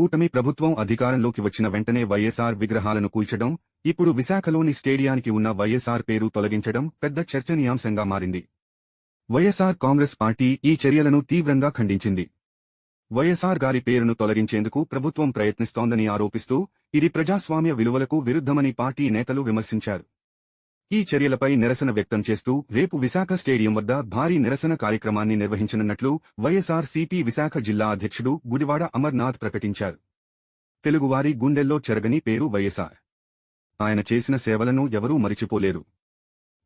కూటమి ప్రభుత్వం అధికారంలోకి వచ్చిన వెంటనే వైఎస్ఆర్ విగ్రహాలను కూల్చడం, ఇప్పుడు విశాఖలోని స్టేడియానికి ఉన్న వైఎస్ఆర్ పేరు తొలగించడం పెద్ద చర్చనీయాంశంగా మారింది. వైఎస్ఆర్ కాంగ్రెస్ పార్టీ ఈ చర్యలను తీవ్రంగా ఖండించింది. వైఎస్ఆర్ గారి పేరును తొలగించేందుకు ప్రభుత్వం ప్రయత్నిస్తోందని ఆరోపిస్తూ, ఇది ప్రజాస్వామ్య విలువలకు విరుద్ధమని పార్టీ నేతలు విమర్శించారు. ఈ చర్యలపై నిరసన వ్యక్తం చేస్తూ రేపు విశాఖ స్టేడియం వద్ద భారీ నిరసన కార్యక్రమాన్ని నిర్వహించనున్నట్లు వైఎస్ఆర్ సిపి విశాఖ జిల్లా అధ్యక్షుడు గుడివాడ అమర్నాథ్ ప్రకటించారు. తెలుగువారి గుండెల్లో చెరగని పేరు వైఎస్ఆర్. ఆయన చేసిన సేవలను ఎవరూ మరిచిపోలేరు.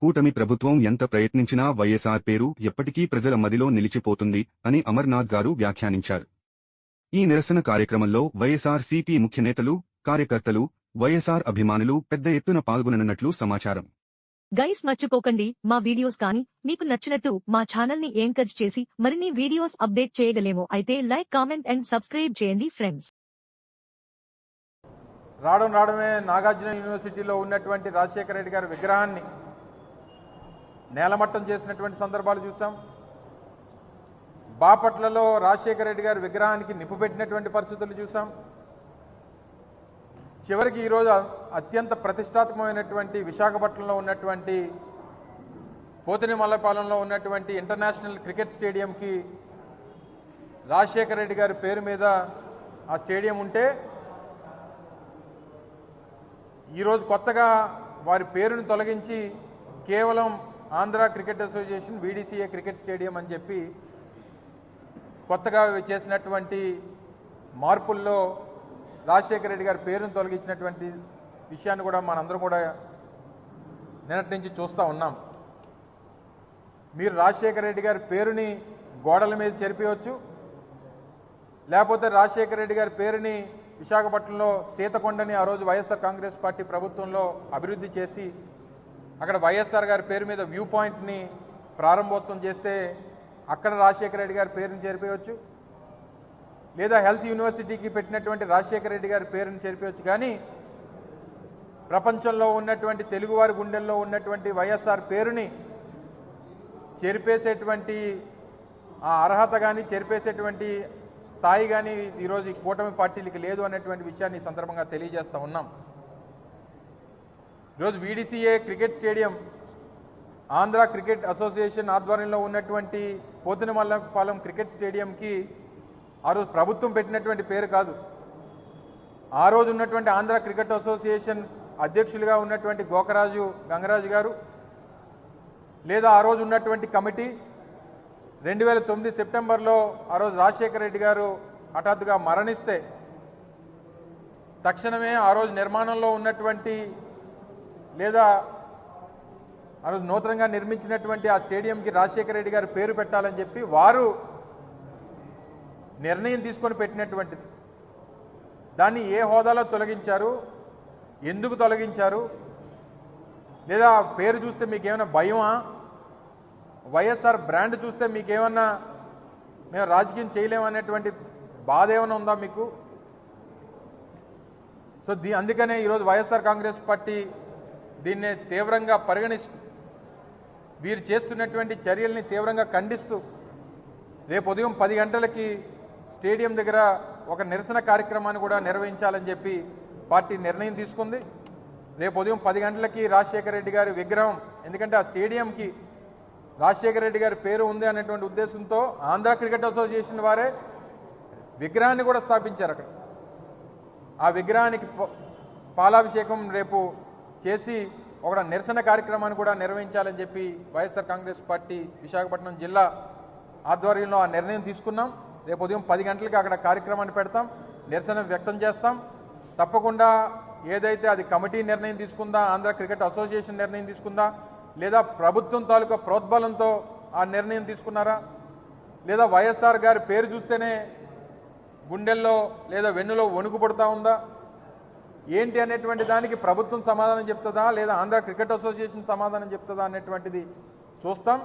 కూటమి ప్రభుత్వం ఎంత ప్రయత్నించినా వైఎస్ఆర్ పేరు ఎప్పటికీ ప్రజల మదిలో నిలిచిపోతుంది అని అమర్నాథ్ గారు వ్యాఖ్యానించారు. ఈ నిరసన కార్యక్రమంలో వైఎస్ఆర్ సిపి ముఖ్య నేతలు, కార్యకర్తలు, వైఎస్ఆర్ అభిమానులు పెద్ద ఎత్తున పాల్గొననున్నట్లు సమాచారం. గైస్ మర్చిపోకండి, మా వీడియోస్ కానీ మీకు నచ్చినట్టు మా ఛానల్ ని ఎంకరేజ్ చేసి మరిన్ని వీడియోస్ అప్డేట్ చేయగలేమో అయితే లైక్, కామెంట్ అండ్ సబ్స్క్రైబ్ చేయండి ఫ్రెండ్స్. రావడమే నాగార్జున యూనివర్సిటీలో ఉన్నటువంటి రాజశేఖర రెడ్డి గారి విగ్రహాన్ని నేలమట్టం చేసినటువంటి సందర్భాలు చూసాం. బాపట్లలో రాజశేఖర రెడ్డి గారి విగ్రహానికి నిప్పు పెట్టినటువంటి పరిస్థితులు చూసాం. చివరికి ఈరోజు అత్యంత ప్రతిష్టాత్మకమైనటువంటి విశాఖపట్నంలో ఉన్నటువంటి పోతినిమల్లపాలెంలో ఉన్నటువంటి ఇంటర్నేషనల్ క్రికెట్ స్టేడియంకి రాజశేఖర రెడ్డి గారి పేరు మీద ఆ స్టేడియం ఉంటే ఈరోజు కొత్తగా వారి పేరును తొలగించి కేవలం Andhra cricket association VDCA cricket stadium అని చెప్పి కొత్తగా చేసినటువంటి మార్పుల్లో రాజశేఖర రెడ్డి గారి పేరును తొలగించినటువంటి విషయాన్ని కూడా మనందరం కూడా నిన్నటి నుంచి చూస్తూ ఉన్నాం. మీరు రాజశేఖర రెడ్డి గారి పేరుని గోడల మీద చెరిపేయవచ్చు, లేకపోతే రాజశేఖర రెడ్డి గారి పేరుని విశాఖపట్నంలో సీతకొండని ఆ రోజు వైఎస్ఆర్ కాంగ్రెస్ పార్టీ ప్రభుత్వంలో అభివృద్ధి చేసి అక్కడ వైఎస్ఆర్ గారి పేరు మీద వ్యూ పాయింట్ని ప్రారంభోత్సవం చేస్తే అక్కడ రాజశేఖర రెడ్డి గారి పేరుని చేరిపోయవచ్చు, లేదా హెల్త్ యూనివర్సిటీకి పెట్టినటువంటి రాజశేఖర రెడ్డి గారి పేరుని చేరిపోవచ్చు. కానీ ప్రపంచంలో ఉన్నటువంటి తెలుగువారి గుండెల్లో ఉన్నటువంటి వైఎస్ఆర్ పేరుని చెరిపేసేటువంటి ఆ అర్హత కానీ చెరిపేసేటువంటి స్థాయి కానీ ఈరోజు ఈ కూటమి పార్టీలకి లేదు అనేటువంటి విషయాన్ని ఈ సందర్భంగా తెలియజేస్తూ ఉన్నాం. ఈరోజు VDCA cricket stadium Andhra cricket association ఆధ్వర్యంలో ఉన్నటువంటి పోతినిమల్లపాలెం క్రికెట్ స్టేడియంకి ఆ రోజు ప్రభుత్వం పెట్టినటువంటి పేరు కాదు. ఆ రోజు ఉన్నటువంటి ఆంధ్ర క్రికెట్ అసోసియేషన్ అధ్యక్షులుగా ఉన్నటువంటి గోకరాజు గంగరాజు గారు, లేదా ఆ రోజు ఉన్నటువంటి కమిటీ 2009 సెప్టెంబర్లో ఆ రోజు రాజశేఖర రెడ్డి గారు హఠాత్తుగా మరణిస్తే తక్షణమే ఆ రోజు నిర్మాణంలో ఉన్నటువంటి లేదా ఆ రోజు నూతనంగా నిర్మించినటువంటి ఆ స్టేడియంకి రాజశేఖర రెడ్డి గారి పేరు పెట్టాలని చెప్పి వారు నిర్ణయం తీసుకొని పెట్టినటువంటిది. దాన్ని ఏ హోదాలో తొలగించారు, ఎందుకు తొలగించారు, లేదా పేరు చూస్తే మీకేమైనా భయమా, వైఎస్ఆర్ బ్రాండ్ చూస్తే మీకేమన్నా మేము రాజకీయం చేయలేమనేటువంటి బాధ ఏమైనా ఉందా మీకు? సో అందుకనే ఈరోజు వైఎస్ఆర్ కాంగ్రెస్ పార్టీ దీన్ని తీవ్రంగా పరిగణిస్తూ వీరు చేస్తున్నటువంటి చర్యల్ని తీవ్రంగా ఖండిస్తూ రేపు ఉదయం 10 గంటలకి స్టేడియం దగ్గర ఒక నిరసన కార్యక్రమాన్ని కూడా నిర్వహించాలని చెప్పి పార్టీ నిర్ణయం తీసుకుంది. రేపు ఉదయం 10 గంటలకి రాజశేఖర రెడ్డి గారి విగ్రహం, ఎందుకంటే ఆ స్టేడియంకి రాజశేఖర రెడ్డి గారి పేరు ఉంది అనేటువంటి ఉద్దేశంతో ఆంధ్ర క్రికెట్ అసోసియేషన్ వారే విగ్రహాన్ని కూడా స్థాపించారు. అక్కడ ఆ విగ్రహానికి పాలాభిషేకం రేపు చేసి ఒక నిరసన కార్యక్రమాన్ని కూడా నిర్వహించాలని చెప్పి వైఎస్ఆర్ కాంగ్రెస్ పార్టీ విశాఖపట్నం జిల్లా ఆధ్వర్యంలో ఆ నిర్ణయం తీసుకున్నాం. రేపు ఉదయం 10 గంటలకి అక్కడ కార్యక్రమాన్ని పెడతాం, నిరసన వ్యక్తం చేస్తాం. తప్పకుండా ఏదైతే అది కమిటీ నిర్ణయం తీసుకుందా, ఆంధ్ర క్రికెట్ అసోసియేషన్ నిర్ణయం తీసుకుందా, లేదా ప్రభుత్వం తాలూకా ప్రోద్బలంతో ఆ నిర్ణయం తీసుకున్నారా, లేదా వైఎస్ఆర్ గారి పేరు చూస్తేనే గుండెల్లో లేదా వెన్నులో వణుకు పడుతూ ఉందా, ఏంటి అనేటువంటి దానికి ప్రభుత్వం సమాధానం చెప్తుందా, లేదా ఆంధ్ర క్రికెట్ అసోసియేషన్ సమాధానం చెప్తుందా అనేటువంటిది చూస్తాం.